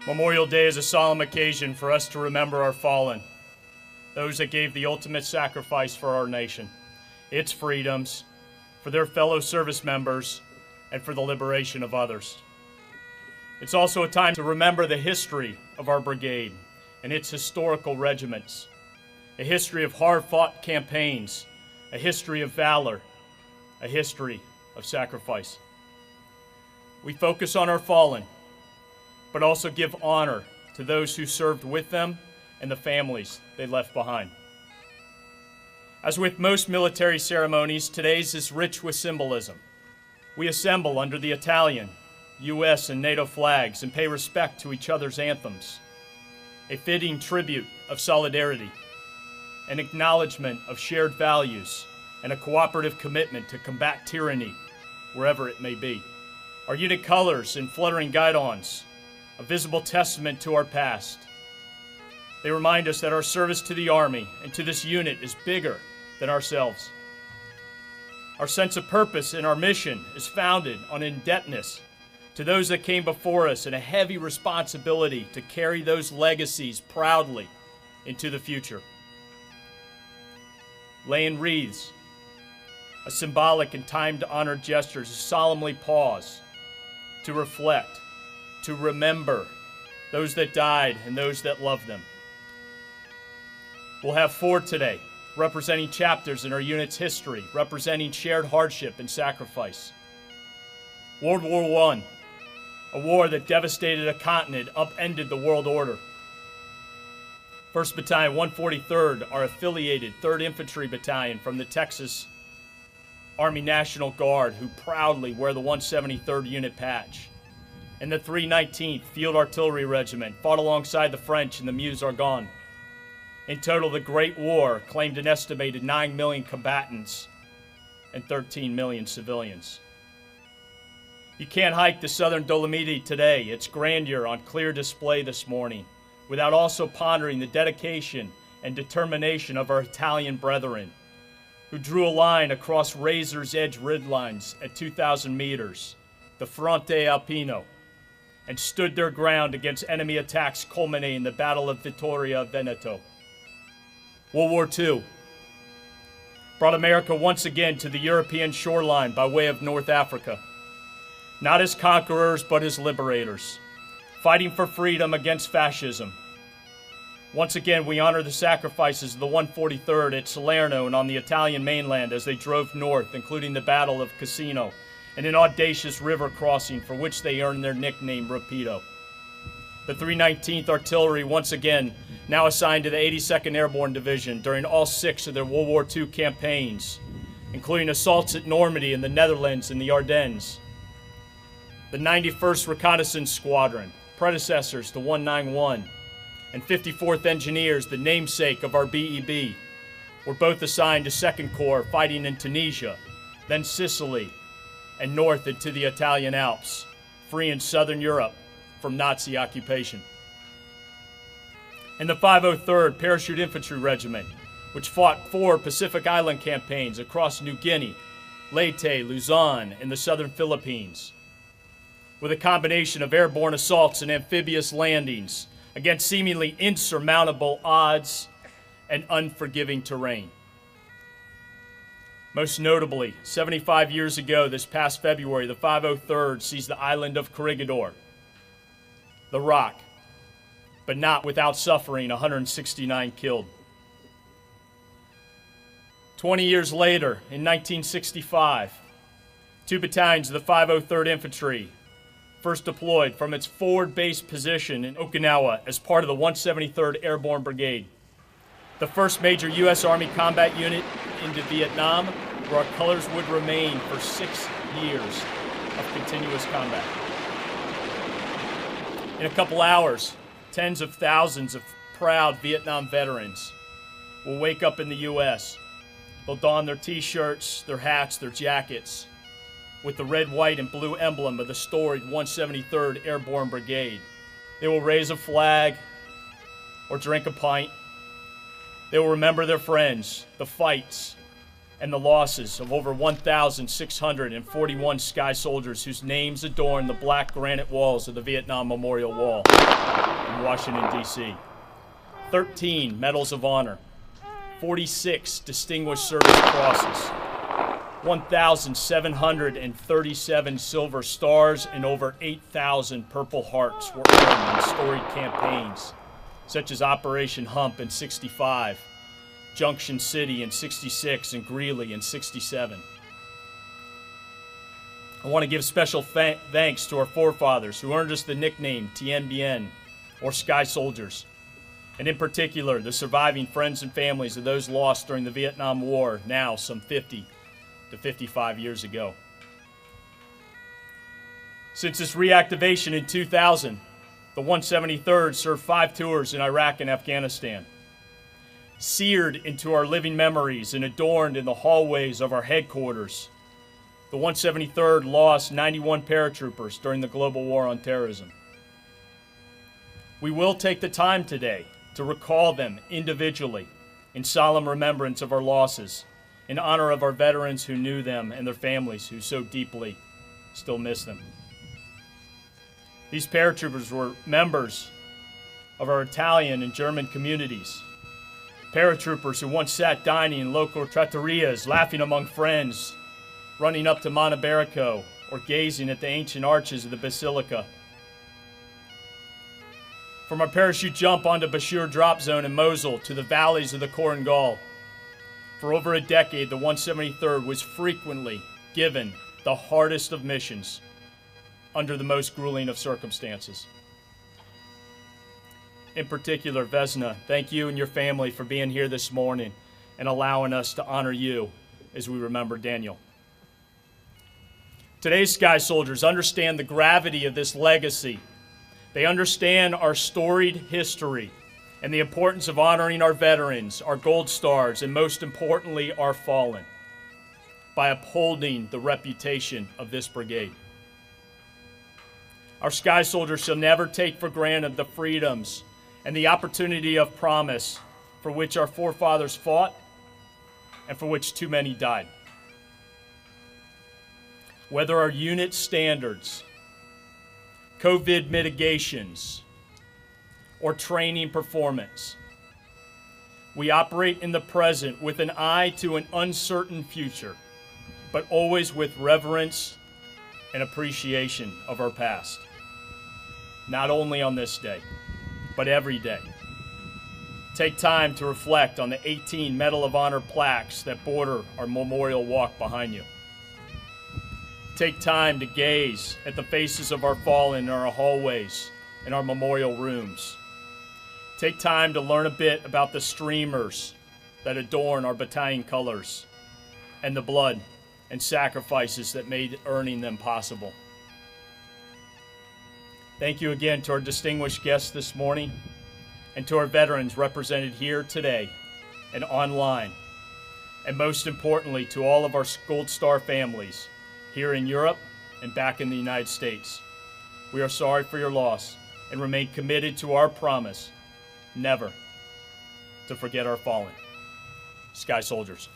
Memorial Day is a solemn occasion for us to remember our fallen, those that gave the ultimate sacrifice for our nation, its freedoms, for their fellow service members, and for the liberation of others. It's also a time to remember the history of our brigade and its historical regiments, a history of hard-fought campaigns, a history of valor, a history of sacrifice. We focus on our fallen, but also give honor to those who served with them and the families they left behind. As with most military ceremonies, today's is rich with symbolism. We assemble under the Italian, U.S., and NATO flags and pay respect to each other's anthems, a fitting tribute of solidarity, an acknowledgement of shared values, and a cooperative commitment to combat tyranny wherever it may be. Our unit colors and fluttering guidons, a visible testament to our past. They remind us that our service to the Army and to this unit is bigger than ourselves. Our sense of purpose in our mission is founded on indebtedness to those that came before us and a heavy responsibility to carry those legacies proudly into the future. Laying wreaths, a symbolic and time-honored gesture to solemnly pause, to reflect, to remember those that died and those that loved them. We'll have 4 today, representing chapters in our unit's history, representing shared hardship and sacrifice. World War I, a war that devastated a continent, upended the world order. 1st Battalion, 143rd, our affiliated 3rd Infantry Battalion from the Texas Army National Guard, who proudly wear the 173rd Unit patch. And the 319th Field Artillery Regiment fought alongside the French in the Meuse-Argonne. In total, the Great War claimed an estimated 9 million combatants and 13 million civilians. You can't hike the Southern Dolomiti today, its grandeur on clear display this morning, without also pondering the dedication and determination of our Italian brethren, who drew a line across razor's edge ridgelines at 2,000 meters, the Fronte Alpino, and stood their ground against enemy attacks culminating in the Battle of Vittoria Veneto. World War II brought America once again to the European shoreline by way of North Africa, not as conquerors but as liberators, fighting for freedom against fascism. Once again, we honor the sacrifices of the 143rd at Salerno and on the Italian mainland as they drove north, including the Battle of Cassino and an audacious river crossing for which they earned their nickname Rapido. The 319th Artillery, once again, now assigned to the 82nd Airborne Division during all 6 of their World War II campaigns, including assaults at Normandy in the Netherlands and the Ardennes. The 91st Reconnaissance Squadron, predecessors to 191, and 54th Engineers, the namesake of our BEB, were both assigned to 2nd Corps fighting in Tunisia, then Sicily, and north into the Italian Alps, freeing Southern Europe from Nazi occupation. And the 503rd Parachute Infantry Regiment, which fought 4 Pacific Island campaigns across New Guinea, Leyte, Luzon, and the southern Philippines, with a combination of airborne assaults and amphibious landings against seemingly insurmountable odds and unforgiving terrain. Most notably, 75 years ago, this past February, the 503rd seized the island of Corregidor, the Rock, but not without suffering 169 killed. 20 years later, in 1965, 2 battalions of the 503rd Infantry first deployed from its forward base position in Okinawa as part of the 173rd Airborne Brigade, the first major U.S. Army combat unit into Vietnam, where our colors would remain for 6 years of continuous combat. In a couple hours, tens of thousands of proud Vietnam veterans will wake up in the U.S. They'll don their t-shirts, their hats, their jackets with the red, white, and blue emblem of the storied 173rd Airborne Brigade. They will raise a flag or drink a pint. They will remember their friends, the fights, and the losses of over 1,641 Sky Soldiers whose names adorn the black granite walls of the Vietnam Memorial Wall in Washington, D.C. 13 Medals of Honor, 46 Distinguished Service Crosses, 1,737 Silver Stars, and over 8,000 Purple Hearts were earned in storied campaigns such as Operation Hump in '65, Junction City in '66, and Greeley in '67. I want to give special thanks to our forefathers who earned us the nickname Tien Bien, or Sky Soldiers, and in particular the surviving friends and families of those lost during the Vietnam War, now some 50 to 55 years ago. Since its reactivation in 2000, the 173rd served 5 tours in Iraq and Afghanistan. Seared into our living memories and adorned in the hallways of our headquarters, the 173rd lost 91 paratroopers during the global war on terrorism. We will take the time today to recall them individually in solemn remembrance of our losses, in honor of our veterans who knew them and their families who so deeply still miss them. These paratroopers were members of our Italian and German communities. Paratroopers who once sat dining in local trattorias, laughing among friends, running up to Monte Barrico, or gazing at the ancient arches of the Basilica. From our parachute jump onto Bashur drop zone in Mosul to the valleys of the Korengal, for over a decade, the 173rd was frequently given the hardest of missions under the most grueling of circumstances. In particular, Vesna, thank you and your family for being here this morning and allowing us to honor you as we remember Daniel. Today's Sky Soldiers understand the gravity of this legacy. They understand our storied history and the importance of honoring our veterans, our gold stars, and most importantly, our fallen, by upholding the reputation of this brigade. Our Sky Soldiers shall never take for granted the freedoms and the opportunity of promise for which our forefathers fought and for which too many died. Whether our unit standards, COVID mitigations, or training performance, we operate in the present with an eye to an uncertain future, but always with reverence and appreciation of our past. Not only on this day, but every day. Take time to reflect on the 18 Medal of Honor plaques that border our memorial walk behind you. Take time to gaze at the faces of our fallen in our hallways and our memorial rooms. Take time to learn a bit about the streamers that adorn our battalion colors and the blood and sacrifices that made earning them possible. Thank you again to our distinguished guests this morning and to our veterans represented here today and online, and most importantly to all of our Gold Star families here in Europe and back in the United States. We are sorry for your loss and remain committed to our promise never to forget our fallen. Sky Soldiers.